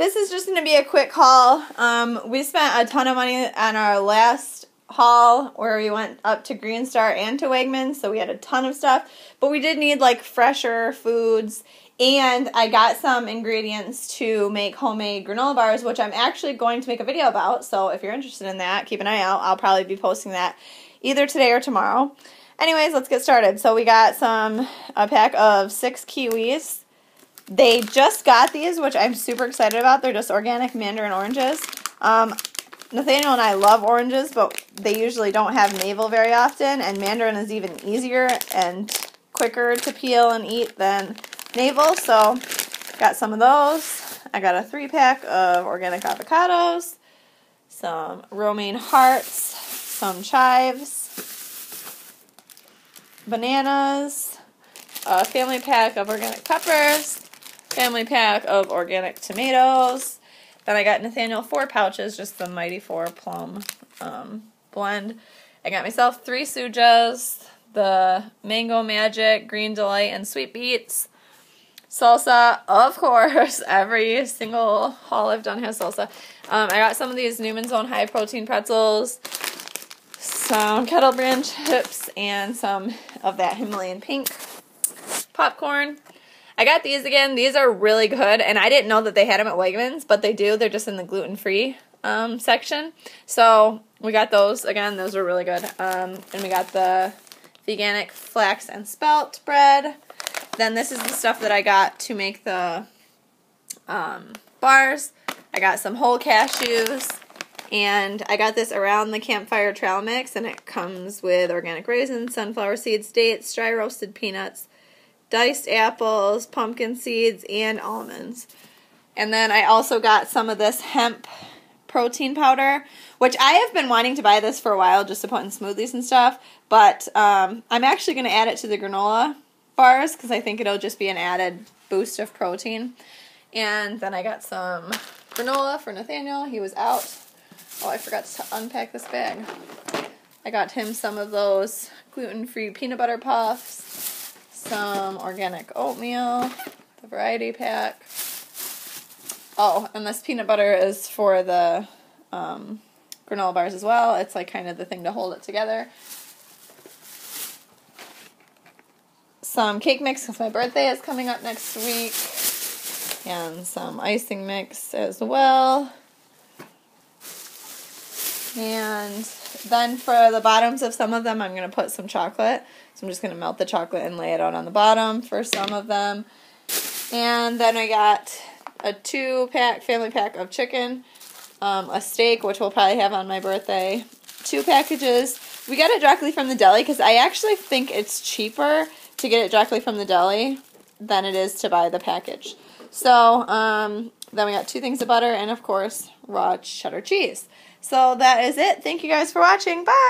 This is just going to be a quick haul. We spent a ton of money on our last haul where we went up to Green Star and to Wegmans, so we had a ton of stuff. But we did need like fresher foods, and I got some ingredients to make homemade granola bars, which I'm actually going to make a video about. So if you're interested in that, keep an eye out. I'll probably be posting that either today or tomorrow. Anyways, let's get started. So we got a pack of 6 kiwis. They just got these, which I'm super excited about. They're just organic mandarin oranges. Nathaniel and I love oranges, but they usually don't have navel very often, and mandarin is even easier and quicker to peel and eat than navel, so got some of those. I got a 3-pack of organic avocados, some romaine hearts, some chives, bananas, a family pack of organic peppers, family pack of organic tomatoes. Then I got Nathaniel 4 pouches, just the Mighty 4 plum blend. I got myself 3 sujas, the Mango Magic, Green Delight, and Sweet Beets. Salsa, of course. Every single haul I've done has salsa. I got some of these Newman's Own high protein pretzels, some Kettle Brand chips, and some of that Himalayan pink popcorn. I got these again. These are really good, and I didn't know that they had them at Wegmans, but they do. They're just in the gluten-free section. So we got those again. Those are really good. And we got the veganic flax and spelt bread. Then this is the stuff that I got to make the bars. I got some whole cashews, and I got this Around the Campfire trail mix, and it comes with organic raisins, sunflower seeds, dates, dry roasted peanuts, diced apples, pumpkin seeds, and almonds. And then I also got some of this hemp protein powder, which I have been wanting to buy this for a while just to put in smoothies and stuff, but I'm actually going to add it to the granola bars because I think it'll just be an added boost of protein. And then I got some granola for Nathaniel. He was out. Oh, I forgot to unpack this bag. I got him some of those gluten-free peanut butter puffs, some organic oatmeal, the variety pack. Oh, and this peanut butter is for the granola bars as well. It's like kind of the thing to hold it together. Some cake mix because my birthday is coming up next week. And some icing mix as well. And then for the bottoms of some of them, I'm going to put some chocolate. So I'm just going to melt the chocolate and lay it out on the bottom for some of them. And then I got a 2-pack family pack of chicken, a steak, which we'll probably have on my birthday, 2 packages. We got it directly from the deli because I actually think it's cheaper to get it directly from the deli than it is to buy the package. So then we got 2 things of butter and, of course, raw cheddar cheese. So that is it. Thank you guys for watching. Bye!